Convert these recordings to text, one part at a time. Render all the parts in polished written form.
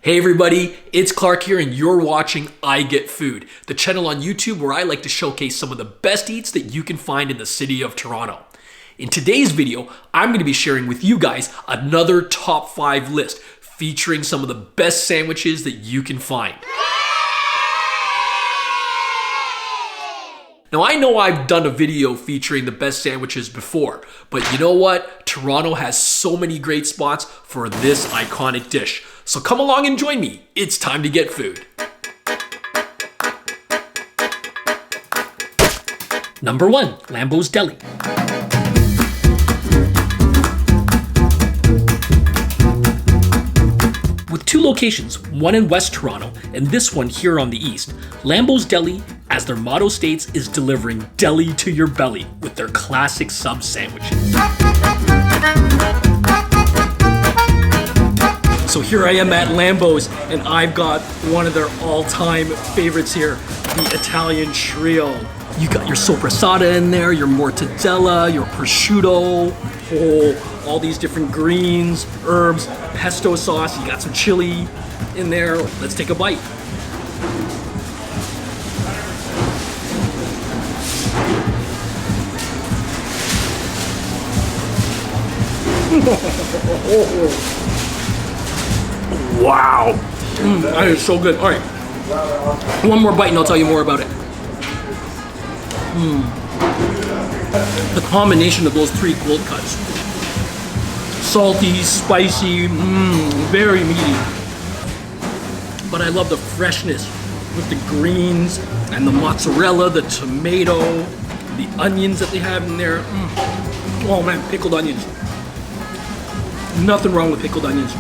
Hey everybody, it's Clark here and you're watching I Get Food, the channel on YouTube where I like to showcase some of the best eats that you can find in the city of Toronto. In today's video, I'm going to be sharing with you guys another top 5 list featuring some of the best sandwiches that you can find. Now I know I've done a video featuring the best sandwiches before, but you know what? Toronto has so many great spots for this iconic dish. So come along and join me. It's time to get food. Number 1, Lambo's Deli. With 2 locations, one in West Toronto and this one here on the east, Lambo's Deli, as their motto states, is delivering deli to your belly with their classic sub sandwiches. So here I am at Lambo's and I've got one of their all-time favorites here, the Italian Trio. You got your sopressata in there, your mortadella, your prosciutto, all these different greens, herbs, pesto sauce, you got some chili in there. Let's take a bite. Wow, that is so good. All right, one more bite and I'll tell you more about it. The combination of those 3 cold cuts, salty, spicy, very meaty. But I love the freshness with the greens and the mozzarella, the tomato, the onions that they have in there. Oh man, pickled onions. Nothing wrong with pickled onions.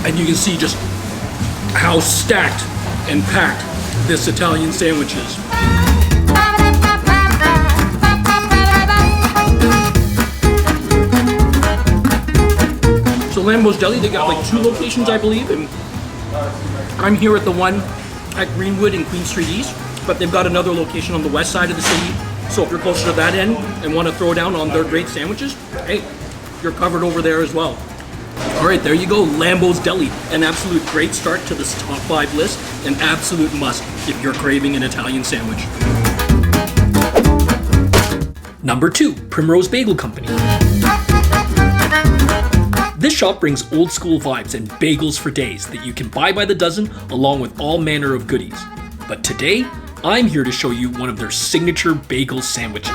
And you can see just how stacked and packed this Italian sandwich is. So Lambo's Deli, they got like 2 locations, I believe, and I'm here at the one at Greenwood and Queen Street East, but they've got another location on the west side of the city. So if you're closer to that end and want to throw down on their great sandwiches, hey, you're covered over there as well. All right, there you go, Lambo's Deli, an absolute great start to this top 5 list, an absolute must if you're craving an Italian sandwich. Number 2, Primrose Bagel Company. This shop brings old school vibes and bagels for days that you can buy by the dozen along with all manner of goodies. But today, I'm here to show you one of their signature bagel sandwiches.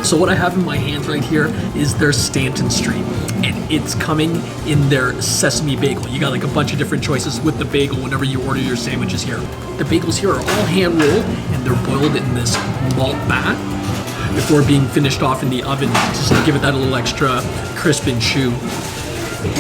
So what I have in my hands right here is their Stanton Street, and it's coming in their sesame bagel. You got like a bunch of different choices with the bagel whenever you order your sandwiches here. The bagels here are all hand rolled and they're boiled in this malt bath before being finished off in the oven just to give it that little extra crisp and chew.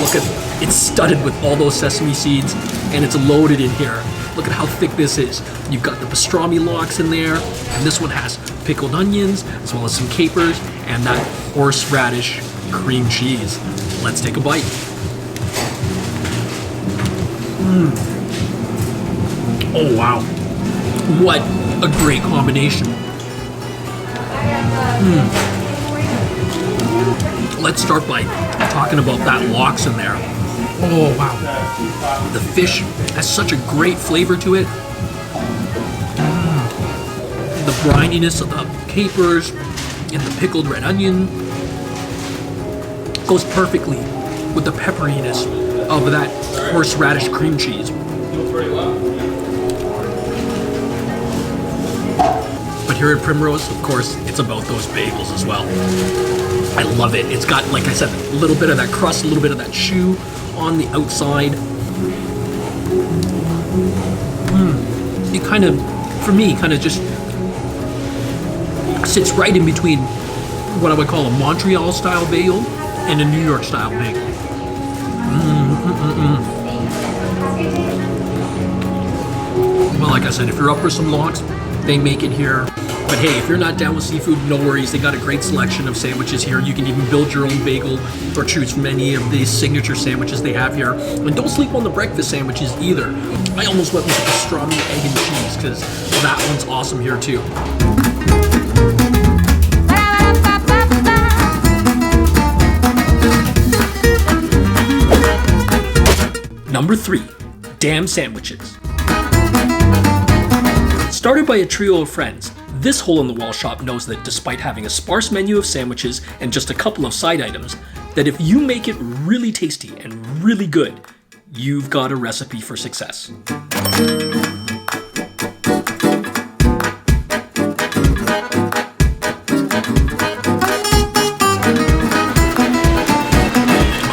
Look at, it's studded with all those sesame seeds and it's loaded in here. Look at how thick this is. You've got the pastrami lox in there, and this one has pickled onions, as well as some capers, and that horseradish cream cheese. Let's take a bite. Oh wow, what a great combination. Let's start by talking about that lox in there. Oh wow, the fish has such a great flavor to it. The brininess of the capers and the pickled red onion goes perfectly with the pepperiness of that horseradish cream cheese. But here at Primrose, of course, it's about those bagels as well. I love it. It's got, like I said, a little bit of that crust, a little bit of that chew on the outside. It kind of, for me, kind of just sits right in between what I would call a Montreal style bagel and a New York style bagel. Well, like I said, if you're up for some lox, they make it here. But hey, if you're not down with seafood, no worries. They got a great selection of sandwiches here. You can even build your own bagel or choose from any of these signature sandwiches they have here. And don't sleep on the breakfast sandwiches either. I almost went with the pastrami, egg, and cheese because that one's awesome here too. Number 3, damn sandwiches. Started by a trio of friends, this hole-in-the-wall shop knows that despite having a sparse menu of sandwiches and just a couple of side items, that if you make it really tasty and really good, you've got a recipe for success.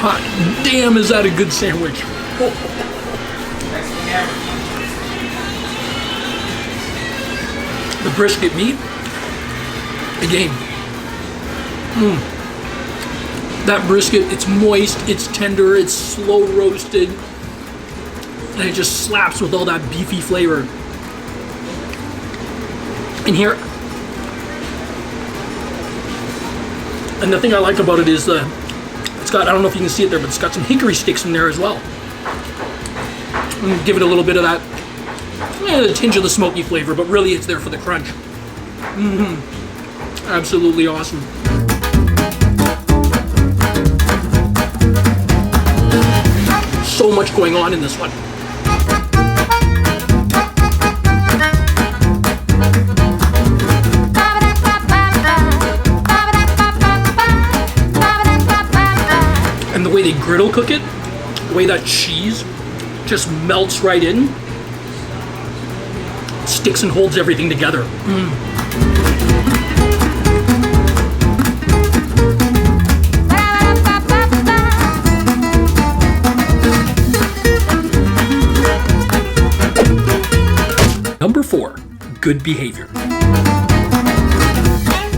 Hot damn, is that a good sandwich? Oh. The brisket meat, again, that brisket, it's moist, it's tender, it's slow roasted, and it just slaps with all that beefy flavor. And here, and the thing I like about it is it's got, I don't know if you can see it there, but it's got some hickory sticks in there as well. And give it a little bit of that, a tinge of the smoky flavor, but really it's there for the crunch. Absolutely awesome. So much going on in this one. And the way they griddle cook it, the way that cheese just melts right in, sticks and holds everything together. Number 4, good behavior.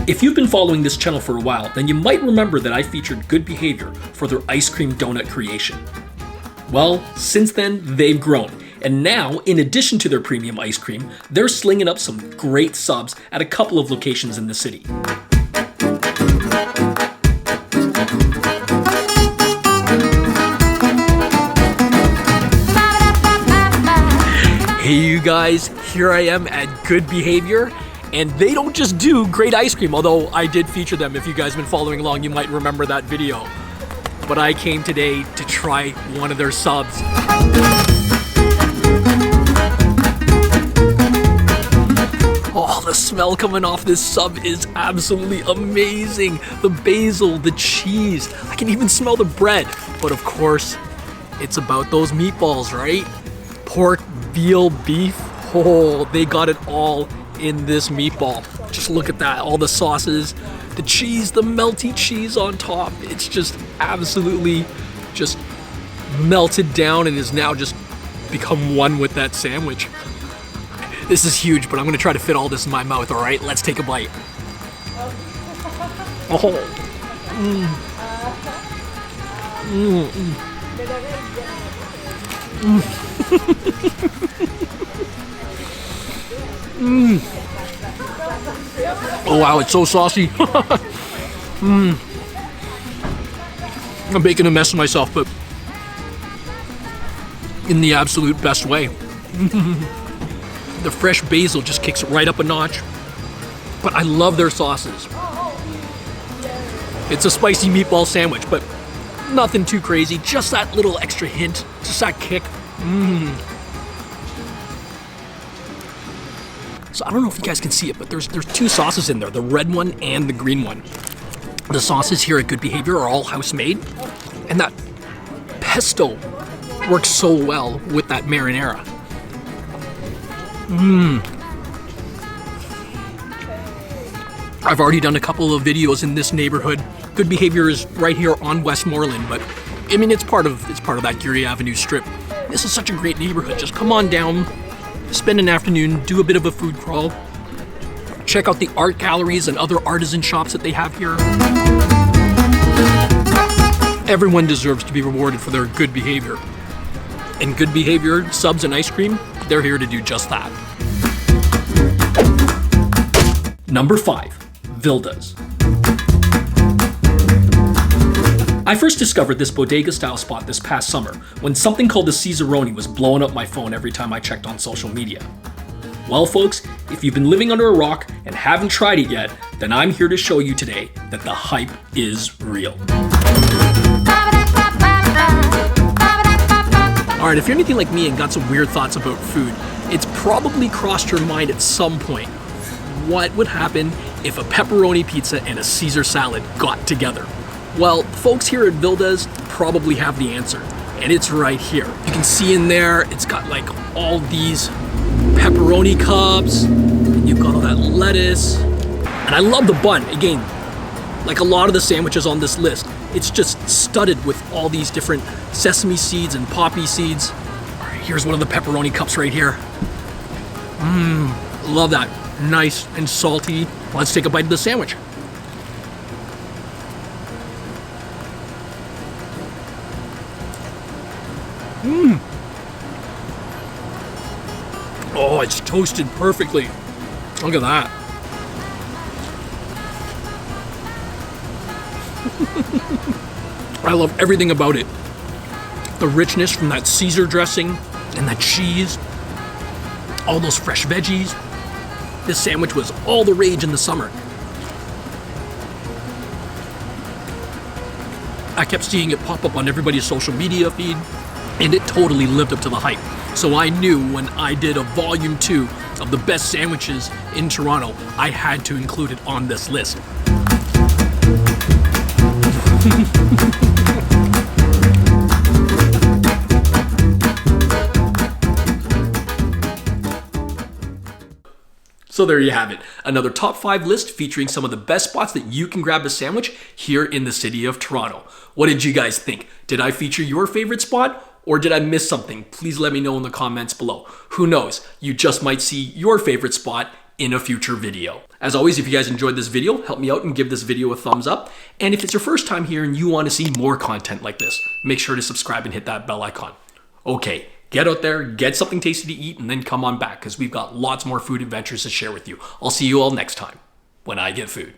If you've been following this channel for a while, then you might remember that I featured Good Behaviour for their ice cream donut creation. Well, since then, they've grown. And now, in addition to their premium ice cream, they're slinging up some great subs at a couple of locations in the city. Hey you guys, here I am at Good Behaviour, and they don't just do great ice cream, although I did feature them. If you guys have been following along, you might remember that video. But I came today to try one of their subs. Oh, the smell coming off this sub is absolutely amazing. The basil, the cheese, I can even smell the bread. But of course, it's about those meatballs, right? Pork, veal, beef, oh, they got it all in this meatball. Just look at that, all the sauces, the cheese, the melty cheese on top. It's just absolutely just melted down and is now just become one with that sandwich. This is huge, but I'm gonna try to fit all this in my mouth, all right? Let's take a bite. Oh. Oh wow, it's so saucy. I'm making a mess of myself, but in the absolute best way. The fresh basil just kicks it right up a notch. But I love their sauces. It's a spicy meatball sandwich, but nothing too crazy. Just that little extra hint, just that kick. So I don't know if you guys can see it, but there's two sauces in there, the red one and the green one. The sauces here at Good Behaviour are all house-made, and that pesto works so well with that marinara. I've already done a couple of videos in this neighborhood. Good Behaviour is right here on Westmoreland, but I mean it's part of that Geary Avenue strip. This is such a great neighborhood. Just come on down, spend an afternoon, do a bit of a food crawl, check out the art galleries and other artisan shops that they have here. Everyone deserves to be rewarded for their good behavior. And Good Behaviour subs and ice cream, they're here to do just that. Number 5, Vilda's. I first discovered this bodega style spot this past summer when something called the Caesaroni was blowing up my phone every time I checked on social media. Well folks, if you've been living under a rock and haven't tried it yet, then I'm here to show you today that the hype is real. Alright, if you're anything like me and got some weird thoughts about food, it's probably crossed your mind at some point. What would happen if a pepperoni pizza and a Caesar salad got together? Well, folks here at Vilda's probably have the answer, and it's right here. You can see in there, it's got like all these pepperoni cups, and you've got all that lettuce, and I love the bun. Again, like a lot of the sandwiches on this list, it's just studded with all these different sesame seeds and poppy seeds. All right, here's one of the pepperoni cups right here. Love that. Nice and salty. Let's take a bite of the sandwich. Oh, it's toasted perfectly. Look at that. I love everything about it. The richness from that Caesar dressing and that cheese. All those fresh veggies. This sandwich was all the rage in the summer. I kept seeing it pop up on everybody's social media feed, and it totally lived up to the hype. So I knew when I did a volume 2 of the best sandwiches in Toronto, I had to include it on this list. So there you have it, another top 5 list featuring some of the best spots that you can grab a sandwich here in the city of Toronto. What did you guys think? Did I feature your favorite spot? Or did I miss something? Please let me know in the comments below. Who knows, you just might see your favorite spot in a future video. As always, if you guys enjoyed this video, help me out and give this video a thumbs up. And if it's your first time here and you want to see more content like this, make sure to subscribe and hit that bell icon. Okay, get out there, get something tasty to eat, and then come on back because we've got lots more food adventures to share with you. I'll see you all next time when I get food.